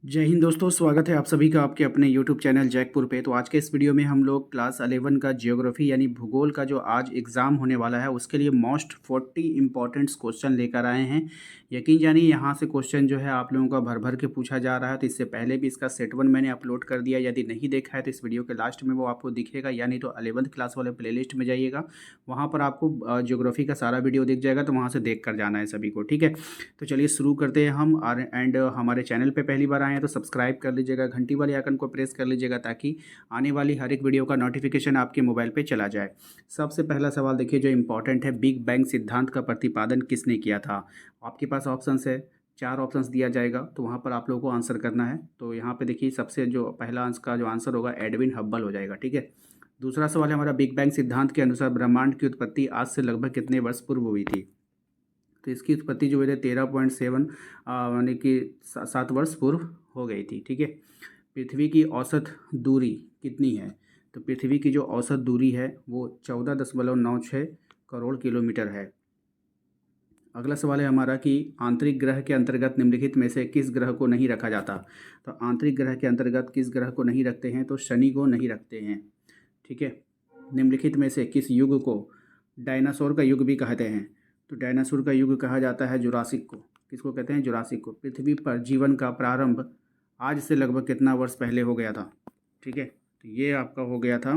जय हिंद दोस्तों, स्वागत है आप सभी का आपके अपने YouTube चैनल जैकपुर पे। तो आज के इस वीडियो में हम लोग क्लास 11 का ज्योग्राफी यानी भूगोल का जो आज एग्ज़ाम होने वाला है उसके लिए मोस्ट 40 इम्पॉर्टेंट्स क्वेश्चन लेकर आए हैं। यकीन जानिए यहाँ से क्वेश्चन जो है आप लोगों का भर भर के पूछा जा रहा है। तो इससे पहले भी इसका सेट 1 मैंने अपलोड कर दिया, यदि नहीं देखा है तो इस वीडियो के लास्ट में वो आपको दिखेगा, यानी तो 11th क्लास वाले प्लेलिस्ट में जाइएगा, वहाँ पर आपको ज्योग्राफी का सारा वीडियो दिख जाएगा। तो वहाँ से देख कर जाना है सभी को, ठीक है। तो चलिए शुरू करते हैं हम। एंड हमारे चैनल पे पहली बार आए हैं तो सब्सक्राइब कर लीजिएगा, घंटी वाले आइकन को प्रेस कर लीजिएगा ताकि आने वाली हर एक वीडियो का नोटिफिकेशन आपके मोबाइल पे चला जाए। सबसे पहला सवाल देखिए जो इम्पोर्टेंट है, बिग बैंग सिद्धांत का प्रतिपादन किसने किया था। आपके पास ऑप्शंस है, 4 ऑप्शंस दिया जाएगा, तो वहाँ पर आप लोगों को आंसर करना है। तो यहाँ पे देखिए सबसे जो पहला अंश का जो आंसर होगा एडविन हब्बल हो जाएगा, ठीक है। दूसरा सवाल है हमारा, बिग बैंग सिद्धांत के अनुसार ब्रह्मांड की उत्पत्ति आज से लगभग कितने वर्ष पूर्व हुई थी। तो इसकी उत्पत्ति जो हुई थी 13.7 यानी कि 7 वर्ष पूर्व हो गई थी, ठीक है। पृथ्वी की औसत दूरी कितनी है। तो पृथ्वी की जो औसत दूरी है वो 14.96 करोड़ किलोमीटर है। अगला सवाल है हमारा कि आंतरिक ग्रह के अंतर्गत निम्नलिखित में से किस ग्रह को नहीं रखा जाता। तो आंतरिक ग्रह के अंतर्गत किस ग्रह को नहीं रखते हैं, तो शनि को नहीं रखते हैं, ठीक है। निम्नलिखित में से किस युग को डायनासोर का युग भी कहते हैं। तो डायनासोर का युग कहा जाता है जुरासिक को। किसको कहते हैं, जुरासिक को। पृथ्वी पर जीवन का प्रारंभ आज से लगभग कितना वर्ष पहले हो गया था, ठीक है। तो ये आपका हो गया था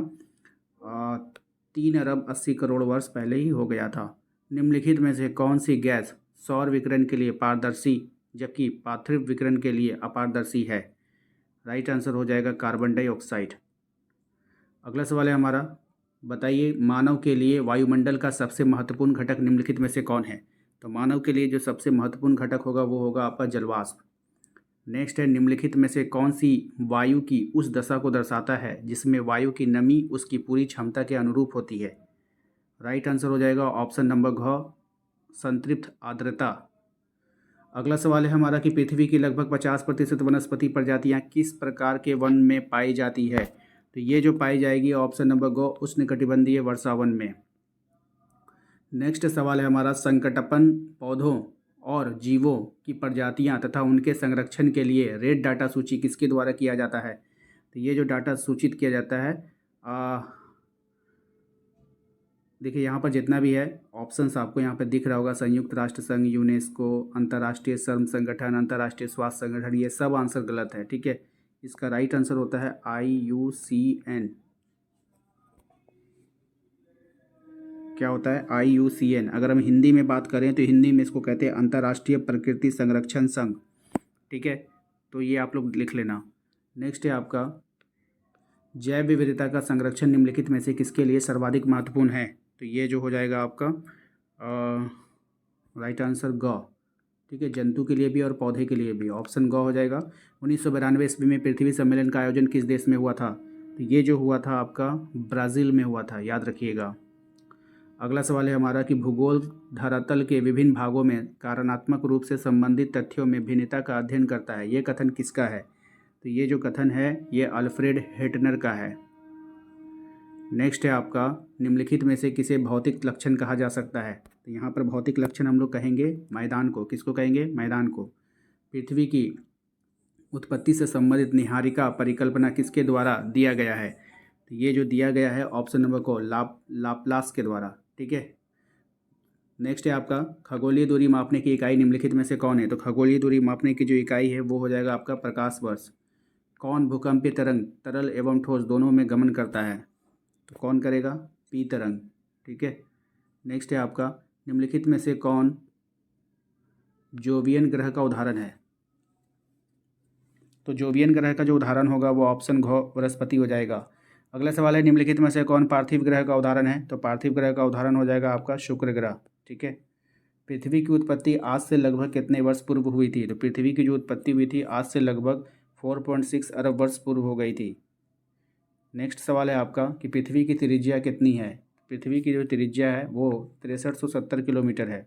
3 अरब 80 करोड़ वर्ष पहले ही हो गया था। निम्नलिखित में से कौन सी गैस सौर विकिरण के लिए पारदर्शी जबकि पार्थिव विकिरण के लिए अपारदर्शी है। राइट आंसर हो जाएगा कार्बन डाइऑक्साइड। अगला सवाल है हमारा, बताइए मानव के लिए वायुमंडल का सबसे महत्वपूर्ण घटक निम्नलिखित में से कौन है। तो मानव के लिए जो सबसे महत्वपूर्ण घटक होगा वो होगा आपका जलवाष्प। नेक्स्ट है, निम्नलिखित में से कौन सी वायु की उस दशा को दर्शाता है जिसमें वायु की नमी उसकी पूरी क्षमता के अनुरूप होती है। राइट आंसर हो जाएगा ऑप्शन नंबर घ, संतृप्त आर्द्रता। अगला सवाल है हमारा कि पृथ्वी की लगभग 50% वनस्पति प्रजातियां किस प्रकार के वन में पाई जाती है। तो ये जो पाई जाएगी ऑप्शन नंबर गो, उष्णकटिबंधीय वर्षावन में। नेक्स्ट सवाल है हमारा, संकटपन पौधों और जीवों की प्रजातियां तथा उनके संरक्षण के लिए रेड डाटा सूची किसके द्वारा किया जाता है। तो ये जो डाटा सूचित किया जाता है देखिए यहाँ पर जितना भी है ऑप्शंस आपको यहाँ पे दिख रहा होगा, संयुक्त राष्ट्र संघ, यूनेस्को, अंतर्राष्ट्रीय श्रम संगठन, अंतर्राष्ट्रीय स्वास्थ्य संगठन, ये सब आंसर गलत है, ठीक है। इसका राइट आंसर होता है IUCN। क्या होता है IUCN। अगर हम हिंदी में बात करें तो हिंदी में इसको कहते हैं अंतर्राष्ट्रीय प्रकृति संरक्षण संघ, ठीक है। तो ये आप लोग लिख लेना। नेक्स्ट है आपका, जैव विविधता का संरक्षण निम्नलिखित में से किसके लिए सर्वाधिक महत्वपूर्ण है। तो ये जो हो जाएगा आपका राइट आंसर ग, ठीक है। जंतु के लिए भी और पौधे के लिए भी ऑप्शन ग हो जाएगा। 1992 ईस्वी में पृथ्वी सम्मेलन का आयोजन किस देश में हुआ था। तो ये जो हुआ था आपका ब्राज़ील में हुआ था, याद रखिएगा। अगला सवाल है हमारा कि भूगोल धरातल के विभिन्न भागों में कारणात्मक रूप से संबंधित तथ्यों में भिन्नता का अध्ययन करता है, ये कथन किसका है। तो ये जो कथन है ये अल्फ्रेड हेटनर का है। नेक्स्ट है आपका, निम्नलिखित में से किसे भौतिक लक्षण कहा जा सकता है। तो यहाँ पर भौतिक लक्षण हम लोग कहेंगे मैदान को। किसको कहेंगे, मैदान को। पृथ्वी की उत्पत्ति से संबंधित निहारिका परिकल्पना किसके द्वारा दिया गया है। तो ये जो दिया गया है ऑप्शन नंबर को लाप्लास के द्वारा, ठीक है। नेक्स्ट है आपका, खगोलीय दूरी मापने की इकाई निम्नलिखित में से कौन है। तो खगोलीय दूरी मापने की जो इकाई है वो हो जाएगा आपका प्रकाश वर्ष। कौन भूकंपीय तरंग तरल एवं ठोस दोनों में गमन करता है। तो कौन करेगा, पी तरंग, ठीक है। नेक्स्ट है आपका, निम्नलिखित में से कौन जोवियन ग्रह का उदाहरण है। तो जोवियन ग्रह का जो उदाहरण होगा वो ऑप्शन घ बृहस्पति हो जाएगा। अगला सवाल है, निम्नलिखित में से कौन पार्थिव ग्रह का उदाहरण है। तो पार्थिव ग्रह का उदाहरण हो जाएगा आपका शुक्र ग्रह, ठीक है। पृथ्वी की उत्पत्ति आज से लगभग कितने वर्ष पूर्व हुई थी। तो पृथ्वी की जो उत्पत्ति हुई थी आज से लगभग 4.6 अरब वर्ष पूर्व हो गई थी। नेक्स्ट सवाल है आपका कि पृथ्वी की त्रिज्या कितनी है। पृथ्वी की जो त्रिज्या है वो 6370 किलोमीटर है।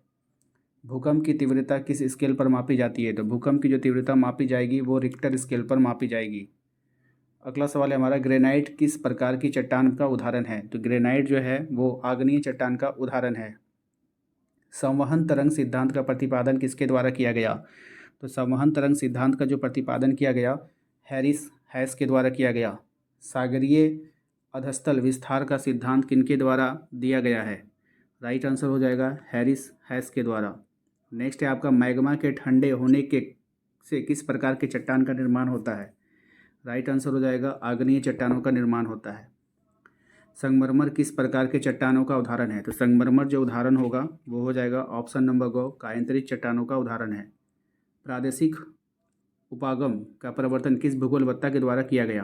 भूकंप की तीव्रता किस स्केल पर मापी जाती है। तो भूकंप की जो तीव्रता मापी जाएगी वो रिक्टर स्केल पर मापी जाएगी। अगला सवाल है हमारा, ग्रेनाइट किस प्रकार की चट्टान का उदाहरण है। तो ग्रेनाइट जो है वो आग्नेय चट्टान का उदाहरण है। संवहन तरंग सिद्धांत का प्रतिपादन किसके द्वारा किया गया। तो संवहन तरंग सिद्धांत का जो प्रतिपादन किया गया हैरिस हैस के द्वारा किया गया। सागरीय अधस्थल विस्तार का सिद्धांत किनके द्वारा दिया गया है? राइट आंसर हो जाएगा हैरिस हैस के द्वारा। नेक्स्ट है आपका मैग्मा के ठंडे होने के से किस प्रकार के चट्टान का निर्माण होता है? राइट आंसर हो जाएगा आग्नेय चट्टानों का निर्माण होता है। संगमरमर किस प्रकार के चट्टानों का उदाहरण है? तो संगमरमर जो उदाहरण होगा वो हो जाएगा ऑप्शन नंबर गो कायांतरित चट्टानों का उदाहरण है। प्रादेशिक उपागम का प्रवर्तन किस भूगोलवत्ता के द्वारा किया गया?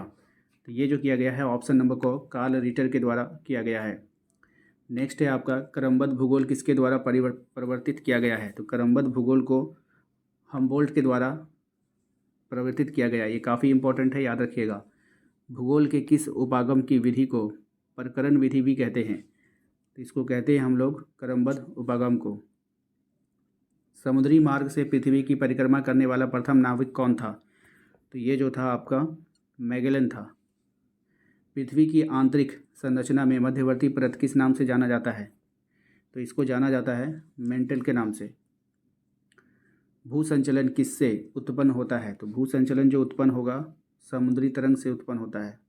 तो ये जो किया गया है ऑप्शन नंबर को कार्ल रिटर के द्वारा किया गया है। नेक्स्ट है आपका क्रमबद्ध भूगोल किसके द्वारा परिवर्तित किया गया है? तो क्रमबद्ध भूगोल को हमबोल्ट के द्वारा परिवर्तित किया गया। ये काफ़ी इंपॉर्टेंट है, याद रखिएगा। भूगोल के किस उपागम की विधि को परकरण विधि भी कहते हैं? तो इसको कहते हैं हम लोग क्रमबद्ध उपागम को। समुद्री मार्ग से पृथ्वी की परिक्रमा करने वाला प्रथम नाविक कौन था? तो ये जो था आपका मैगेलन था। पृथ्वी की आंतरिक संरचना में मध्यवर्ती परत किस नाम से जाना जाता है? तो इसको जाना जाता है मेंटल के नाम से। भूसंचलन किससे उत्पन्न होता है? तो भूसंचलन जो उत्पन्न होगा समुद्री तरंग से उत्पन्न होता है।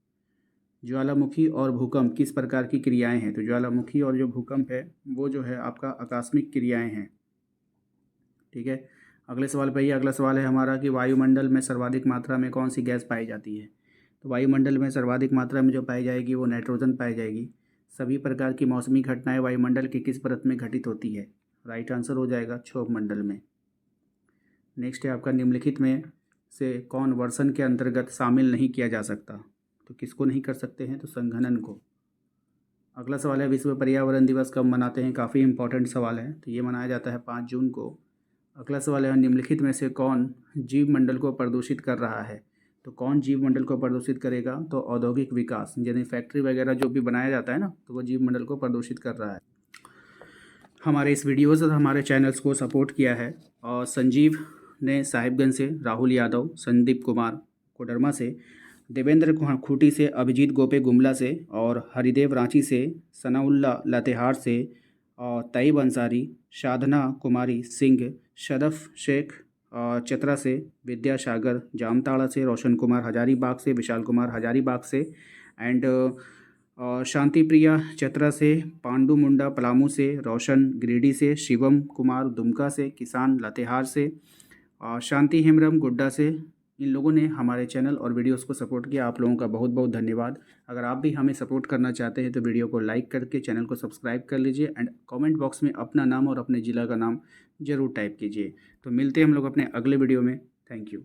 ज्वालामुखी और भूकंप किस प्रकार की क्रियाएं हैं? तो ज्वालामुखी और जो भूकंप है वो जो है आपका आकस्मिक क्रियाएं हैं। ठीक है, अगले सवाल पे ही अगला सवाल है हमारा कि वायुमंडल में सर्वाधिक मात्रा में कौन सी गैस पाई जाती है? तो वायुमंडल में सर्वाधिक मात्रा में जो पाई जाएगी वो नाइट्रोजन पाई जाएगी। सभी प्रकार की मौसमी घटनाएं वायुमंडल की किस परत में घटित होती है? राइट आंसर हो जाएगा क्षोभ मंडल में। नेक्स्ट है आपका निम्नलिखित में से कौन वर्षण के अंतर्गत शामिल नहीं किया जा सकता? तो किसको नहीं कर सकते हैं? तो संघनन को। अगला सवाल है विश्व पर्यावरण दिवस कब मनाते हैं? काफ़ी इंपॉर्टेंट सवाल है। तो ये मनाया जाता है 5 जून को। अगला सवाल है निम्नलिखित में से कौन जीव मंडल को प्रदूषित कर रहा है? तो कौन जीव मंडल को प्रदूषित करेगा? तो औद्योगिक विकास, यानी फैक्ट्री वगैरह जो भी बनाया जाता है ना, तो वो जीव मंडल को प्रदूषित कर रहा है। हमारे इस वीडियोज़ और हमारे चैनल्स को सपोर्ट किया है और संजीव ने साहिबगंज से, राहुल यादव, संदीप कुमार कोडरमा से, देवेंद्र खूंटी से, अभिजीत गोपे गुमला से और हरिदेव रांची से, सनाउल्ला लातेहार से और तईब अंसारी, साधना कुमारी सिंह, शदफ शेख चतरा से, विद्यासागर जामताड़ा से, रोशन कुमार हजारीबाग से, विशाल कुमार हजारीबाग से एंड शांति प्रिया चतरा से, पांडु मुंडा पलामू से, रोशन गिरिडीह से, शिवम कुमार दुमका से, किसान लातेहार से, शांति हेमरम गुड्डा से। इन लोगों ने हमारे चैनल और वीडियोस को सपोर्ट किया। आप लोगों का बहुत बहुत धन्यवाद। अगर आप भी हमें सपोर्ट करना चाहते हैं तो वीडियो को लाइक करके चैनल को सब्सक्राइब कर लीजिए एंड कमेंट बॉक्स में अपना नाम और अपने ज़िला का नाम ज़रूर टाइप कीजिए। तो मिलते हैं हम लोग अपने अगले वीडियो में। Thank you.